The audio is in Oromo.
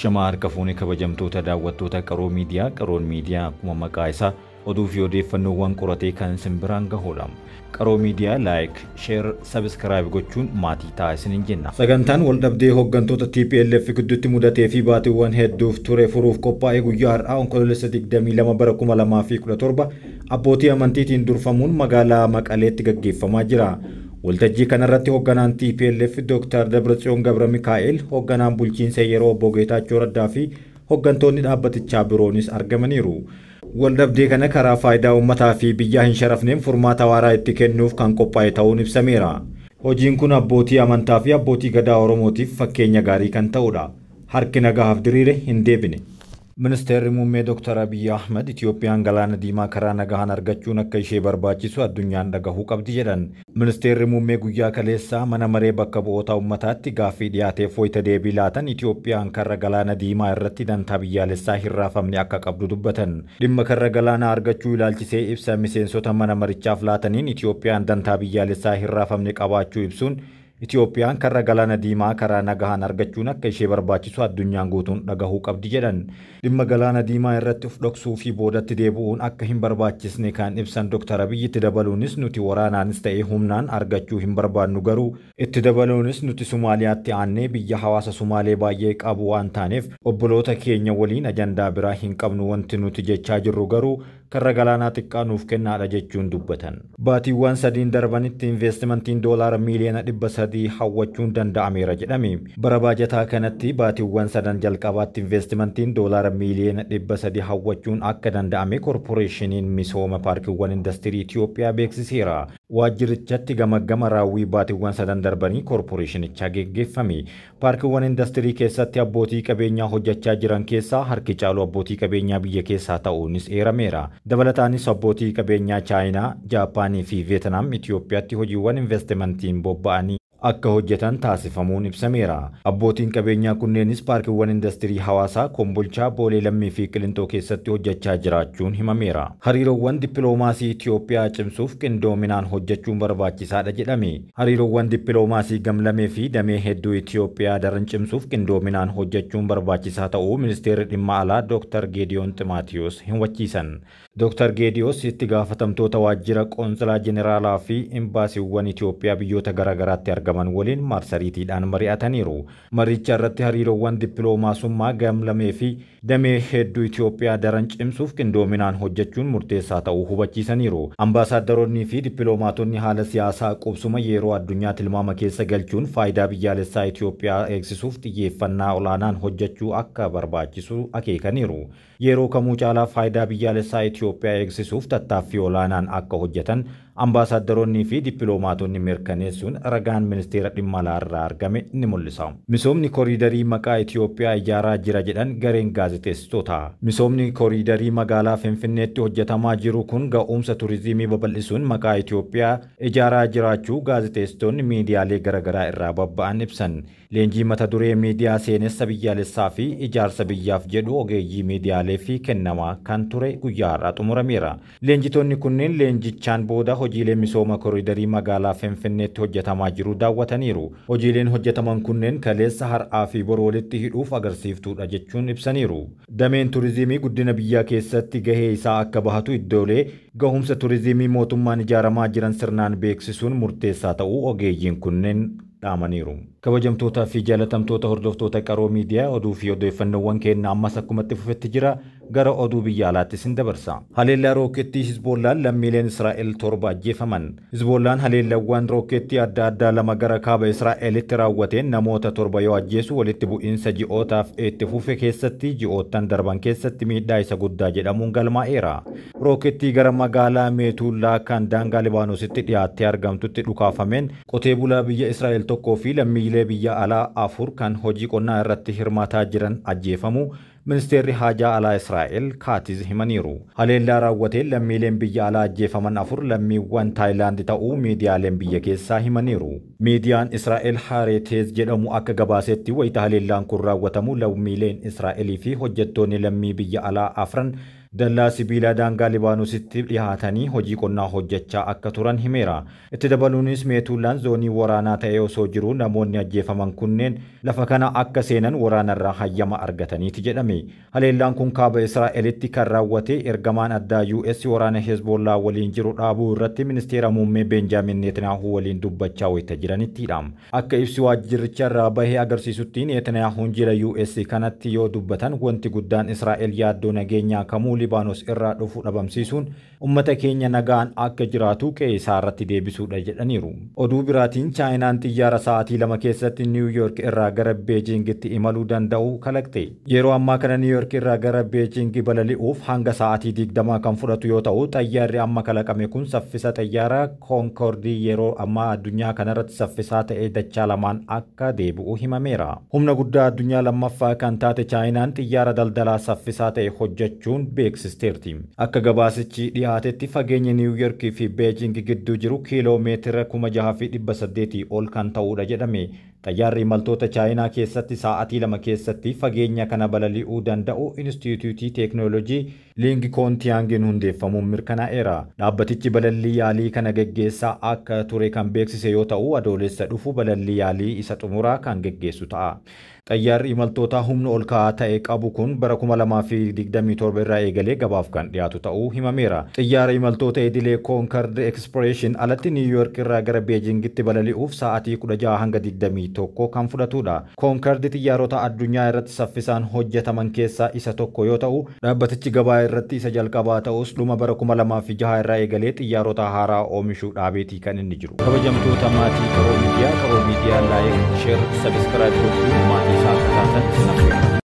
Ashama harka fuune kabajamtoota daawwattoota qaroo miidiyaa akkuma maqaa isaa oduu fi odeeffannoowwan qoratee kan isin biraan gahuudha. Qaroo miidiyaa like, share, subscribe gochuun maatii ta'aa isiniin jenna. Sagantaan waldhabdee hooggantoota TPLF gidduutti mudatee fi baatiiwwan hedduuf ture furuuf qophaa'ee guyyaa har'aa onkoloolessa 22 bara 2017 abbootii amantiitiin durfamuun magaalaa Maqaleetti gaggeeffamaa jira. Waltajjii kanarratti hoogganaan TPLF Dr. Dabratsiyoon Gabra Mikaa'el, hoogganaan bulchiinsa yeroo Obbo Geetaachoo Raddaa fi hooggantoonni dhaabbatichaa biroonis argamaniiru. Waldhabdee kana karaa faayidaa uummataa fi biyyaa hin sharafneen furmaata waaraa itti kennuuf kan qophaa'e ta'uun ibsameera. Hojiin kun abbootii amantaa fi abbootii gadaa Oromootiif fakkeenya gaarii kan ta'udha. Harki nagahaaf diriire hin deebine. Ministeerri muummee Dr. Abiy Ahmed Itoophiyaan galaana diimaa karaa nagahaan argachuun akka ishee barbaachisu addunyaan dhagahuu qabdi jedhan. Ministeerri muummee guyyaa kaleessaa mana maree bakka bu'oota uummataatti gaaffii dhiyaateef wayita deebii laatan Itoophiyaan karra galaana diimaa irratti dantaa biyyaalessaa hin raafamne akka qabdu dubbatan. Dhimma karra galaanaa argachuu ilaalchisee ibsa miseensota mana marichaaf laataniin Itoophiyaan dantaa biyyaalessaa hin raafamne qabaachuu ibsuun Itoophiyaan karra galaana diimaa karaa nagahaan argachuun akka ishee barbaachisu addunyaan guutuun dhagahuu qabdi jedhan. Dhimma galaana diimaa irratti of dhoksuu fi boodatti deebi'uun akka hin barbaachisne kan ibsan Dr. Abiy itti dabaluunis nuti waraanaanis ta'ee humnaan argachuu hin barbaannu garuu itti dabaluunis nuti Somaaliyaatti aannee biyya hawaasa Somaalee baay'ee qabu waan taaneef obboloota keenya waliin ajandaa biraa hin qabnu wanti nuti jechaa jirru garuu karra galaanaa xiqqaa nuuf kennaadha jechuun dubbatan. Baatiiwwan sadiin darbanitti investimentiin doolaara miiliyoona 300 hawwachuun danda'ameera jedhame. Bara baajataa kanatti baatiiwwan sadan jalqabaatti investimentiin doolaara miiliyoona 300 hawwachuun akka danda'ame korporeeshiniin misooma paarkiiwwan industirii Itoophiyaa beeksiseera. Waajjirichatti gamaggama raawwii baatiiwwan sadan darbanii korporeeshinichaa geggeeffame. Paarkiiwwan industirii keessatti abbootii qabeenyaa hojjechaa jiran keessaa harki caalu abbootii qabeenyaa biyya keessaa ta'uunis eerameera. Dabalataanis abbootii qabeenyaa Chaayinaa, Jaapaanii fi Veetnaam Itoophiyaatti hojiiwwan investimentiin bobba'anii akka hojjetan taasifamuun ibsameera. Abbootiin qabeenyaa kunneenis paarkiiwwan industirii hawaasaa, Kombolchaa, Boolee Lammii fi Qilintoo keessatti hojjechaa jiraachuun himameera. Hariiroowwan dippiloomaasii Itoophiyaa cimsuuf qindoominaan hojjechuun barbaachisaadha jedhame. Hariiroowwan dippiloomaasii gamlamee fi damee hedduu Itoophiyaa daran cimsuuf qindoominaan hojjechuun barbaachisaa ta'uu ministeerri dhimma alaa Dr. Geediyoon Ximaatiyos hubachiisan. Dr. Geediyoos itti gaafatamtoota waajjira qoonsilaa jeneraalaa fi imbaasiiwwan Itoophiyaa biyyoota garaagaraatti argaman waliin marsariitiidhaan mari'ataniiru. Maricha irratti hariiroowwan dippiloomaasummaa gamlamee fi damee hedduu Itoophiyaa daran cimsuuf qindoominaan hojjechuun murteessaa ta'uu hubachiisaniiru. Ambaasaadaronni fi dippiloomaatonni haala siyaasaa qubsuma yeroo addunyaa tilmaama keessa galchuun faayidaa biyyaalessaa Itoophiyaa eegsisuuf xiyyeeffannaa olaanaan hojjechuu akka barbaachisu akeekaniiru. Yeroo kamuu caalaa faayidaa biyyaalessaa Itoophiyaa eegsisuuf tattaaffii olaanaan akka hojjetan ambaasaadaronni fi dippiloomaatonni mirkaneessuun ragaan ministeera dhimma alaa irraa argame ni mul'isa. Misoomni koriidarii maqaa Itoophiyaa ijaaraa jira jedhan gareen gaazexeessitoota. Misoomni koriidarii magaalaa Finfinneetti hojjetamaa jiru kun ga'umsa turizimii babal'isuun maqaa Itoophiyaa ijaaraa jiraachuu gaazexeessitoonni miidiyaalee garaagaraa irraa babba'an ibsan. Leenjii mata duree miidiyaa seenessa biyyaalessaa fi ijaarsa biyyaaf jedhu ogeeyyii miidiyaalee fi kennamaa kan ture guyyaa har'aa xumurameera. Leenjitoonni kunneen leenjichaan booda hojiilee misooma koriidarii magaalaa Finfinneetti hojjetamaa jiru daawwataniiru. Hojiileen hojjetaman kunneen kaleessa har'aa fi bor walitti hidhuuf agarsiiftuudha jechuun ibsaniiru. Dameen turizimii guddina biyyaa keessatti gahee isaa akka bahatu iddoolee gahumsa turizimii mootummaan ijaaramaa jiran sirnaan beeksisuun murteessaa ta'uu ogeeyyiin kunneen dhaamaniiru. Kabajamtootaa fi jaalatamtoota hordoftoota qaroo miidiyaa oduu fi odeeffannoowwan keenya ammas akkumatti fufetti jira. Gara oduu biyya alaatti sin dabarsa. Haleellaa rookeettii Hizboollaan lammiileen Israa'el 7 ajjeefaman. Hizboollaan haleellawwan rookeettii adda addaa lama gara kaaba Israa'elitti raawwateen namoota 7 yoo ajjeesu walitti bu'iinsa ji'ootaaf itti fufe keessatti ji'oottan darban keessatti miidhaa isa guddaa jedhamuun galmaa'eera. Rookeettii gara magaalaa Meetuullaa kan daangaa Libaanoositti dhiyaattee argamtutti dhukaafameen qotee bulaa biyya Israa'el tokkoo fi lammiilee biyya alaa 4 kan hojii qonnaa irratti hirmaataa jiran ajjeefamu. Ministeerri haajaa alaa Israa'el Kaatiz himaniiru. Haleellaa raawwateen lammiileen biyya alaa ajjeefaman 4 lammiiwwan Taayilaand ta'uu miidiyaaleen biyya keessaa himaniiru. Miidiyaan Israa'el Haareteez jedhamu akka gabaasetti wayita haleellaan kun raawwatamu lammiileen Israa'elii fi hojjettoonni lammii biyya alaa 4 dallaa sibiilaa daangaa Libaanoositti dhiyaatanii hojii qonnaa hojjechaa akka turan himeera. Itti dabaluunis Meetuulaan zoonii waraanaa ta'ee osoo jiruu namoonni ajjeefaman kunneen lafa kana akka seenan waraanarraa hayyama argataniiti jedhame. Haleellaan kun kaaba Israa'elitti kan raawwate ergamaan addaa US waraana Hezbollaa waliin jiru dhaabuu irratti ministeera muummee Benjaamin Netanyaahuu waliin dubbachaa wayita jiranittidha. Akka ibsi waajjiricha irraa bahee agarsiisutti Netanyahuun jira US kanatti yoo dubbatan wanti guddaan Israa'el yaaddoo nageenyaa kamuu Libaanos irraa dhufu dhabamsiisuun ummata keenya nagaan akka jiraatu qe'ee isaa irratti deebisuudha jedhaniiru. Oduu biraatiin Chaayinaan xiyyaara sa'aatii 2 keessatti Niw Yoork irraa gara Beejingitti imaluu danda'u kalaqxe. Yeroo ammaa kana Niw Yoork irraa gara Beejingi balali'uuf hanga sa'aatii 20 kan fudhatu yoo ta'u, xayyaarri amma kalaqame kun saffisa xayyaara Konkordii yeroo ammaa addunyaa kanarratti saffisaa ta'ee dachaa lamaan akka deebi'u himameera. Humna guddaa addunyaa lammaffaa kan taate Chaayinaan xiyyaara daldalaa saffisaa ta'e hojjechuun beeksisteerti. Akka gabaasichi dhiyaatetti fageenyi Niw Yoork fi Beejing gidduu jiru kiiloomeetira 6,800 ol kan ta'udha jedhame. Xayyaarri imaltoota Chaayinaa keessatti sa'aatii 2 keessatti fageenya kana balali'uu danda'u Instituutii Teeknooloojii Linkoontiyaangiin hundeeffamuun mirkanaa'eera. Dhaabbatichi balallii yaalii kana geggeessaa akka ture kan beeksise yoo ta'u, adoolessa dhufu balallii yaalii isa xumuraa kan geggeessu ta'a. Xayyaarri imaltoota humna ol ka'aa ta'e qabu kun bara 2027 irraa eegalee gabaaf kan dhiyaatu ta'uu himameera. Xiyyaara imaltoota idilee Concorde Expression alatti Niw Yoork irraa gara Beejingitti balali'uuf sa'aatii 16 hanga 21 kan fudhatudha. Concorde xiyyaarota addunyaa irratti saffisaan hojjetaman keessaa isa tokko yoo ta'u, dhaabbatichi gabaa irratti isa jalqabaa ta'us dhuma bara 2006 irraa eegalee xiyyaarota haaraa oomishuu dhaabeetii kan inni jiru. Kabajamtoota maatii Qaroo Miidiyaa laayik, sheer, sabiskiraayib gochuun maatii isaa akka taatan